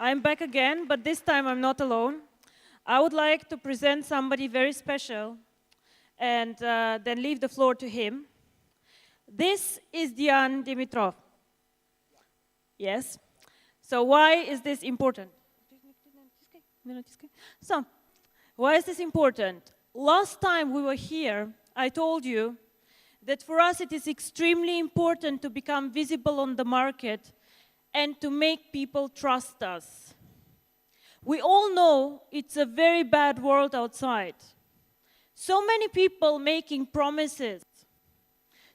I'm back again, but this time I'm not alone. I would like to present somebody very special and then leave the floor to him. This is Dian Dimitrov. Yes. So why is this important? So, why is this important? Last time we were here, I told you that for us it is extremely important to become visible on the market and to make people trust us. We all know it's a very bad world outside. So many people making promises,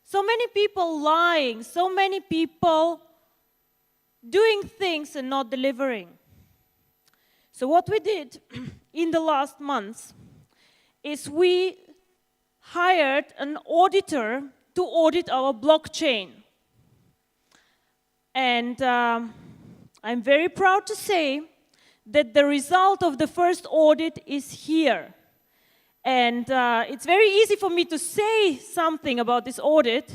so many people lying, so many people doing things and not delivering. So what we did in the last months is we hired an auditor to audit our blockchain. And I'm very proud to say that the result of the first audit is here. And it's very easy for me to say something about this audit,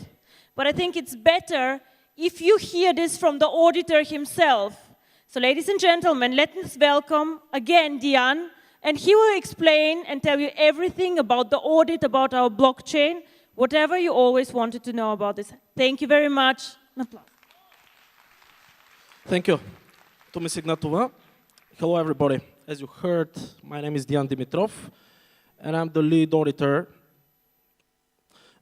but I think it's better if you hear this from the auditor himself. So ladies and gentlemen, let us welcome again Dian, and he will explain and tell you everything about the audit, about our blockchain, whatever you always wanted to know about this. Thank you very much. An applause. Thank you. Hello, everybody. As you heard, my name is Dian Dimitrov, and I'm the lead auditor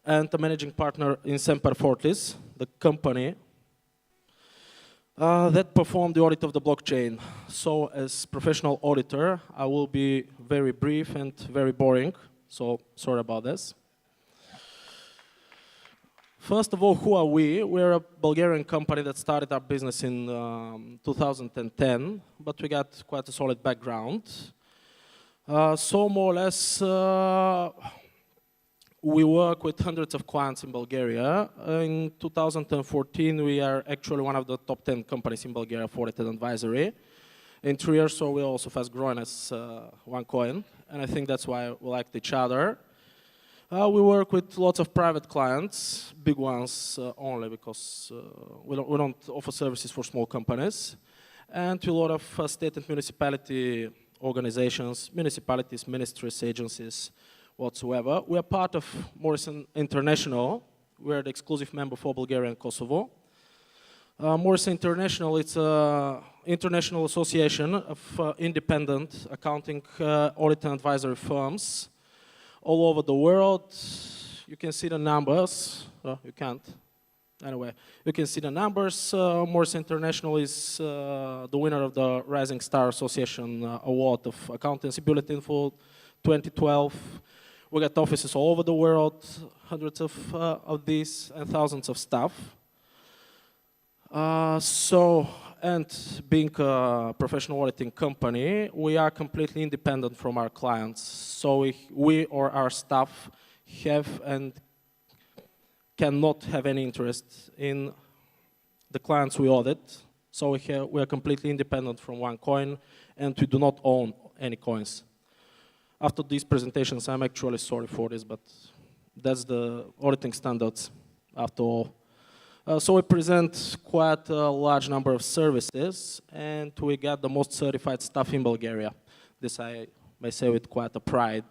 and the managing partner in Semper Fortis, the company that performed the audit of the blockchain. So, as professional auditor, I will be very brief and very boring, so sorry about this. First of all, who are we? We're a Bulgarian company that started our business in 2010, but we got quite a solid background. So more or less, we work with hundreds of clients in Bulgaria. In 2014, we are actually one of the top 10 companies in Bulgaria for audit and advisory. In 3 years, so we're also fast growing as OneCoin, and I think that's why we liked each other. We work with lots of private clients, big ones only, because we don't offer services for small companies, and to a lot of state and municipality organizations, municipalities, ministries, agencies, whatsoever. We are part of Morrison International. We're the exclusive member for Bulgaria and Kosovo. Morrison International, it's an international association of independent accounting, audit and advisory firms all over the world. You can see the numbers. You can't. Anyway, you can see the numbers. Morrison International is the winner of the Rising Star Association Award of Accountancy Bulletin for 2012. We got offices all over the world, hundreds of these, and thousands of staff. And being a professional auditing company, we are completely independent from our clients. So we or our staff have and cannot have any interest in the clients we audit. So we are completely independent from OneCoin, and we do not own any coins. After these presentations, I'm actually sorry for this, but that's the auditing standards after all. So we present quite a large number of services, and we got the most certified staff in Bulgaria. This I may say with quite a pride.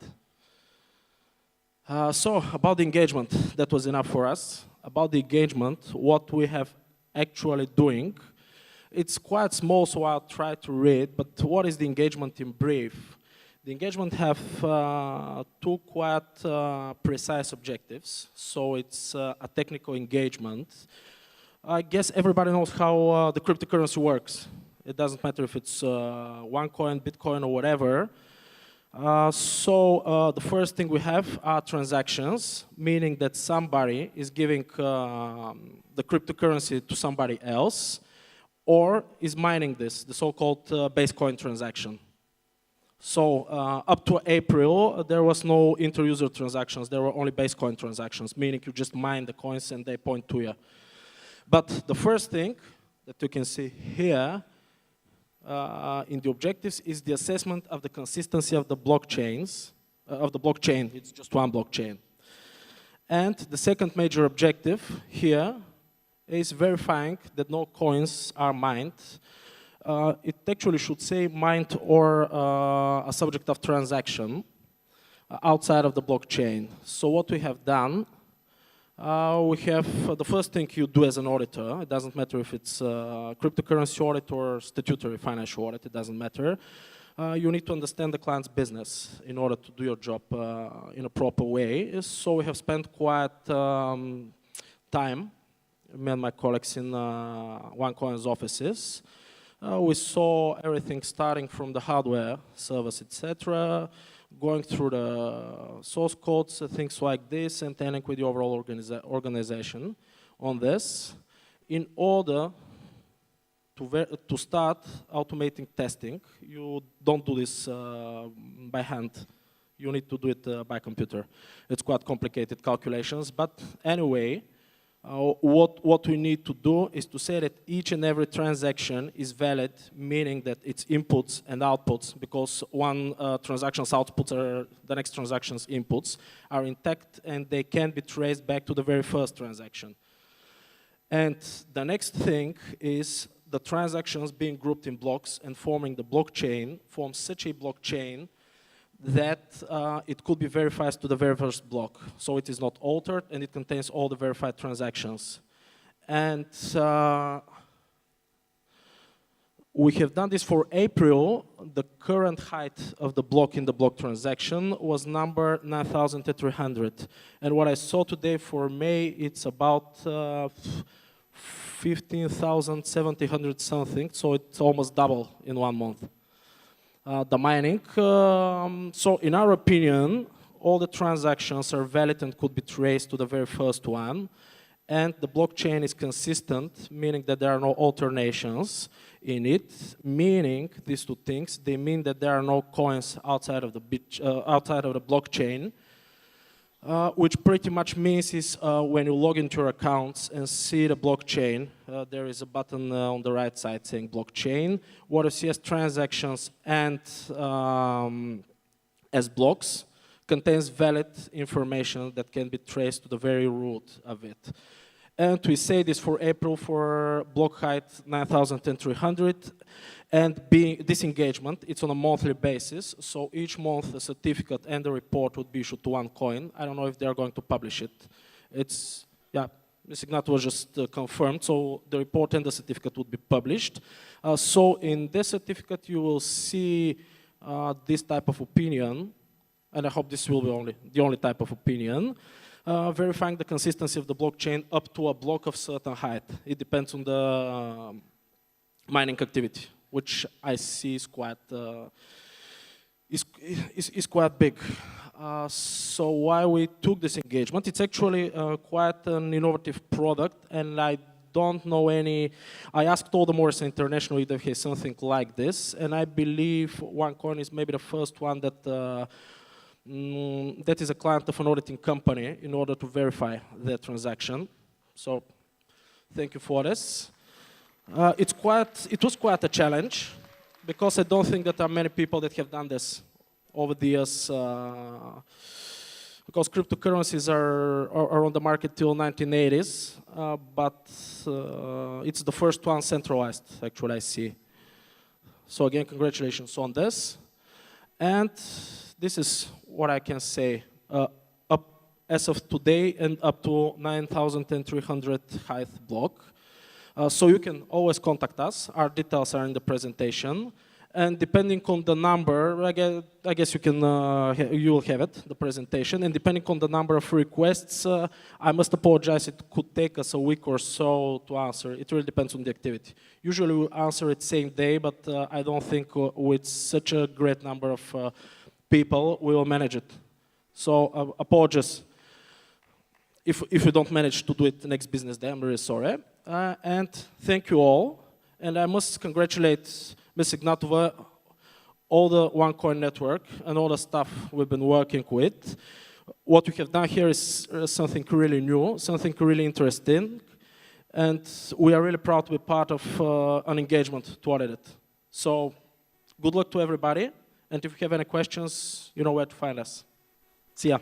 So about the engagement, that was enough for us. About the engagement, what we have actually doing, it's quite small, so I'll try to read, but what is the engagement in brief? The engagement have two quite precise objectives. So it's a technical engagement. I guess everybody knows how the cryptocurrency works. It doesn't matter if it's OneCoin, Bitcoin, or whatever. So the first thing we have are transactions, meaning that somebody is giving the cryptocurrency to somebody else, or is mining this, the so-called base coin transaction. So up to April, there was no inter-user transactions. There were only base coin transactions, meaning you just mine the coins and they point to you. But the first thing that you can see here in the objectives is the assessment of the consistency of the blockchains, blockchain. It's just one blockchain. And the second major objective here is verifying that no coins are mined It actually should say mined or a subject of transaction outside of the blockchain. So what we have done, we have the first thing you do as an auditor. It doesn't matter if it's cryptocurrency audit or statutory financial audit, it doesn't matter. You need to understand the client's business in order to do your job in a proper way. So we have spent quite time, me and my colleagues in OneCoin's offices. We saw everything starting from the hardware, servers, etc., going through the source codes, things like this, and ending with the overall organization on this, in order to start automating testing. You don't do this by hand. You need to do it by computer. It's quite complicated calculations, but anyway, what we need to do is to say that each and every transaction is valid, meaning that its inputs and outputs, because one transaction's outputs are the next transaction's inputs, are intact and they can be traced back to the very first transaction. And the next thing is the transactions being grouped in blocks and forming the blockchain forms such a blockchain that it could be verified to the very first block. So it is not altered and it contains all the verified transactions. And we have done this for April. The current height of the block in the block transaction was number 9,300. And what I saw today for May, it's about 15,700 something, so it's almost double in 1 month. The mining, so in our opinion, all the transactions are valid and could be traced to the very first one, and the blockchain is consistent, meaning that there are no alternations in it, meaning these two things, they mean that there are no coins outside of the blockchain, which pretty much means is when you log into your accounts and see the blockchain, there is a button on the right side saying blockchain. What you see as transactions and as blocks contains valid information that can be traced to the very root of it. And we say this for April for block height 9,300. And being this engagement, it's on a monthly basis. So each month a certificate and a report would be issued to OneCoin. I don't know if they are going to publish it. It's, yeah, Ms. Ignat was just confirmed. So the report and the certificate would be published. So in this certificate you will see this type of opinion. And I hope this will be the only type of opinion. Verifying the consistency of the blockchain up to a block of certain height. It depends on the mining activity, which I see is quite big. So why we took this engagement? It's actually quite an innovative product, and I don't know any. I asked all the Morris International if they have something like this, and I believe OneCoin is maybe the first one that. That is a client of an auditing company in order to verify their transaction. So, thank you for this. It was quite a challenge because I don't think that there are many people that have done this over the years. Because cryptocurrencies are on the market till 1980s, but it's the first one centralized, actually, I see. So again, congratulations on this. And this is what I can say up as of today and up to 9,300 height block. So you can always contact us. Our details are in the presentation. And depending on the number, I guess you will have it, the presentation. And depending on the number of requests, I must apologize, it could take us a week or so to answer. It really depends on the activity. Usually we answer it same day, but I don't think with such a great number of people, we will manage it. So apologies if you don't manage to do it the next business day. I'm really sorry. And thank you all. And I must congratulate Ms. Ignatova, all the OneCoin network, and all the staff we've been working with. What we have done here is something really new, something really interesting. And we are really proud to be part of an engagement to audit it. So good luck to everybody. And if you have any questions, you know where to find us. See ya.